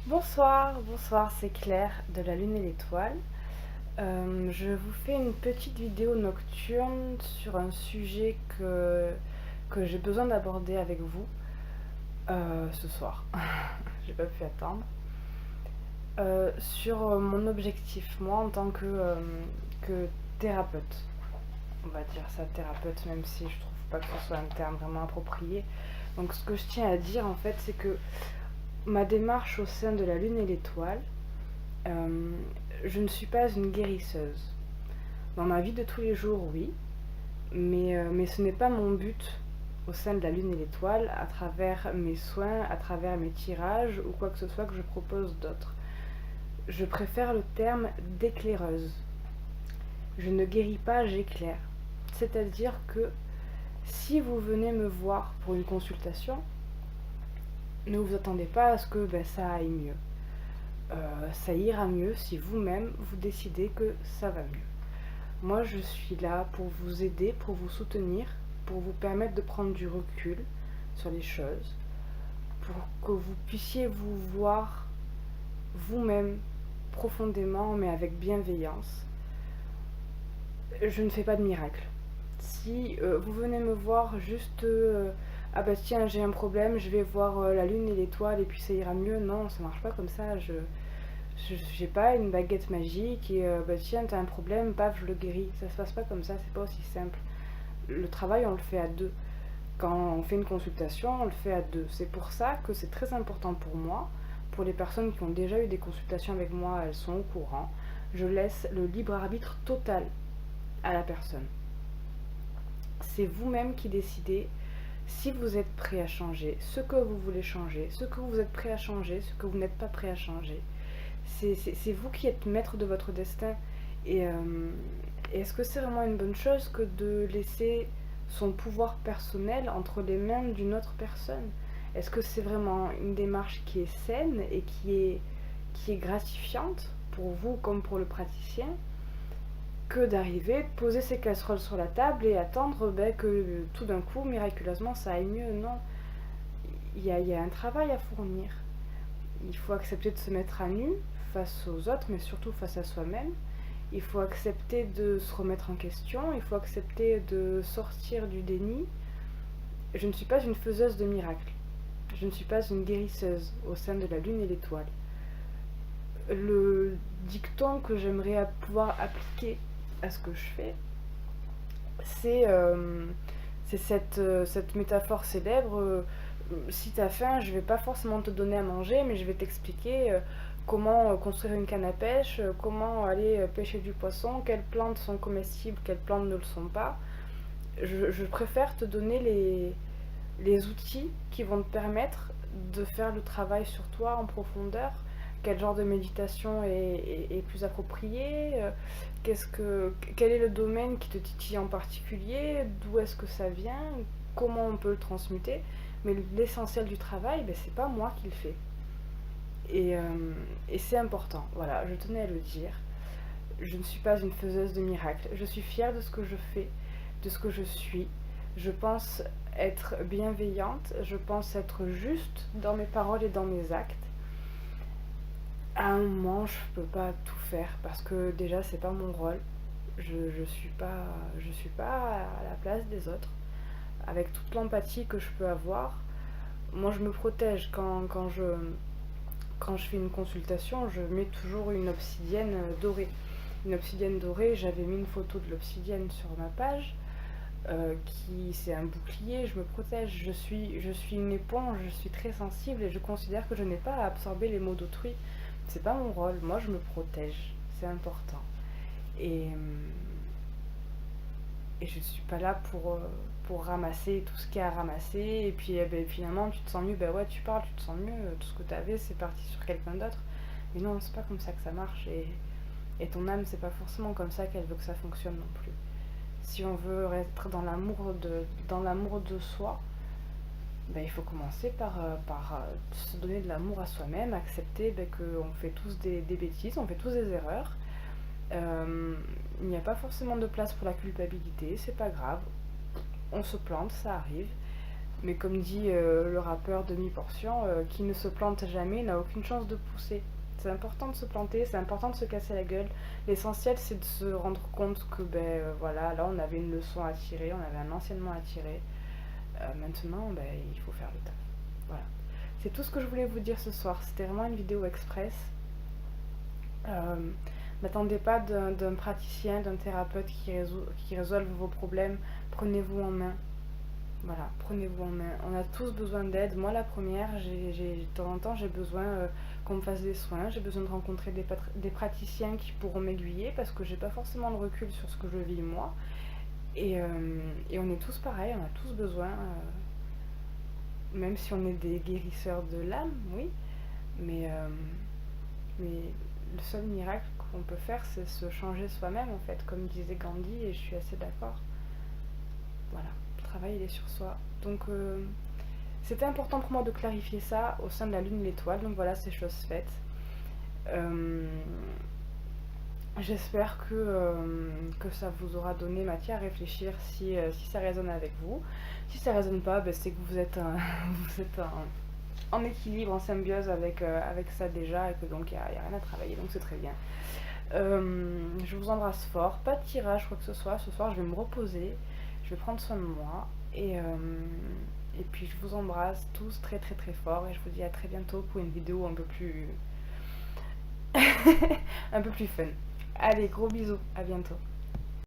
Bonsoir, c'est Claire de la Lune et l'Étoile. Je vous fais une petite vidéo nocturne sur un sujet que j'ai besoin d'aborder avec vous ce soir. J'ai pas pu attendre. Sur mon objectif, moi en tant que thérapeute, on va dire ça thérapeute, même si je trouve pas que ce soit un terme vraiment approprié. Donc ce que je tiens à dire en fait, c'est que ma démarche au sein de la Lune et l'Étoile, Euh, je ne suis pas une guérisseuse. Dans ma vie de tous les jours, oui, mais ce n'est pas mon but au sein de la Lune et l'Étoile, à travers mes soins, à travers mes tirages ou quoi que ce soit que je propose d'autre. Je préfère le terme d'éclaireuse. Je ne guéris pas, j'éclaire. C'est-à-dire que si vous venez me voir pour une consultation, ne vous attendez pas à ce que ça aille mieux. Ça ira mieux si vous-même vous décidez que ça va mieux. Moi, je suis là pour vous aider, pour vous soutenir, pour vous permettre de prendre du recul sur les choses, pour que vous puissiez vous voir vous-même profondément, mais avec bienveillance. Je ne fais pas de miracle. Si vous venez me voir juste ah bah tiens, j'ai un problème, je vais voir la lune et l'étoile et puis ça ira mieux, non, ça marche pas comme ça. J'ai pas une baguette magique et bah tiens, t'as un problème, paf, je le guéris. Ça se passe pas comme ça, c'est pas aussi simple. Le travail, on le fait à deux. Quand on fait une consultation, on le fait à deux. C'est pour ça que c'est très important pour moi. Pour les personnes qui ont déjà eu des consultations avec moi, elles sont au courant. Je laisse le libre arbitre total à la personne. C'est vous-même qui décidez si vous êtes prêt à changer, ce que vous voulez changer, ce que vous êtes prêt à changer, ce que vous n'êtes pas prêt à changer. C'est vous qui êtes maître de votre destin. Et est-ce que c'est vraiment une bonne chose que de laisser son pouvoir personnel entre les mains d'une autre personne? Est-ce que c'est vraiment une démarche qui est saine et qui est gratifiante pour vous comme pour le praticien que d'arriver, de poser ses casseroles sur la table et attendre que tout d'un coup, miraculeusement, ça aille mieux? Non, il y a un travail à fournir. Il faut accepter de se mettre à nu face aux autres, mais surtout face à soi-même. Il faut accepter de se remettre en question, il faut accepter de sortir du déni. Je ne suis pas une faiseuse de miracles. Je ne suis pas une guérisseuse au sein de la lune et l'étoile. Le dicton que j'aimerais pouvoir appliquer à ce que je fais, c'est cette métaphore célèbre. Si t'as faim, je vais pas forcément te donner à manger, mais je vais t'expliquer comment construire une canne à pêche, comment aller pêcher du poisson, quelles plantes sont comestibles, quelles plantes ne le sont pas. Je préfère te donner les outils qui vont te permettre de faire le travail sur toi en profondeur. Quel genre de méditation est plus approprié, quel est le domaine qui te titille en particulier, d'où est-ce que ça vient, comment on peut le transmuter. Mais l'essentiel du travail, c'est pas moi qui le fais. Et, euh, et c'est important, voilà, je tenais à le dire. Je ne suis pas une faiseuse de miracles. Je suis fière de ce que je fais, de ce que je suis. Je pense être bienveillante, je pense être juste dans mes paroles et dans mes actes. À un moment, je peux pas tout faire parce que déjà, c'est pas mon rôle. Je suis pas à la place des autres. Avec toute l'empathie que je peux avoir, moi je me protège quand je fais une consultation, je mets toujours une obsidienne dorée. Une obsidienne dorée, j'avais mis une photo de l'obsidienne sur ma page, qui c'est un bouclier, je me protège, je suis une éponge, je suis très sensible et je considère que je n'ai pas à absorber les maux d'autrui. C'est pas mon rôle, moi je me protège, c'est important. Et, et je ne suis pas là pour ramasser tout ce qu'il y a à ramasser. Et puis finalement, tu te sens mieux, ouais, tu parles, tu te sens mieux, tout ce que tu avais, c'est parti sur quelqu'un d'autre. Mais non, c'est pas comme ça que ça marche. Et ton âme, c'est pas forcément comme ça qu'elle veut que ça fonctionne non plus. Si on veut être dans l'amour de soi, il faut commencer par se donner de l'amour à soi-même, accepter qu'on fait tous des bêtises, on fait tous des erreurs. Il n'y a pas forcément de place pour la culpabilité, c'est pas grave. On se plante, ça arrive. Mais comme dit le rappeur Demi-Portion, qui ne se plante jamais n'a aucune chance de pousser. C'est important de se planter, c'est important de se casser la gueule. L'essentiel, c'est de se rendre compte que, voilà, là, on avait une leçon à tirer, on avait un enseignement à tirer. Maintenant, il faut faire le taf. Voilà. C'est tout ce que je voulais vous dire ce soir. C'était vraiment une vidéo express. N'attendez pas d'un praticien, d'un thérapeute qui résolve vos problèmes. Prenez-vous en main. Voilà, prenez-vous en main. On a tous besoin d'aide. Moi, la première, de temps en temps, j'ai besoin qu'on me fasse des soins. J'ai besoin de rencontrer des praticiens qui pourront m'aiguiller parce que j'ai pas forcément le recul sur ce que je vis moi. Et on est tous pareils, on a tous besoin, même si on est des guérisseurs de l'âme, oui, mais, mais le seul miracle qu'on peut faire, c'est se changer soi-même, en fait, comme disait Gandhi, et je suis assez d'accord. Voilà, le travail, il est sur soi. Donc, c'était important pour moi de clarifier ça au sein de la Lune et l'Étoile, donc voilà, c'est chose faite. J'espère que ça vous aura donné matière à réfléchir si ça résonne avec vous. Si ça résonne pas, c'est que vous êtes, vous êtes en équilibre, en symbiose avec ça déjà, et que donc il n'y a rien à travailler, donc c'est très bien. Je vous embrasse fort, pas de tirage, quoi que ce soit. Ce soir, je vais me reposer, je vais prendre soin de moi, et puis je vous embrasse tous très très très fort, et je vous dis à très bientôt pour une vidéo un peu plus, un peu plus fun. Allez, gros bisous, à bientôt.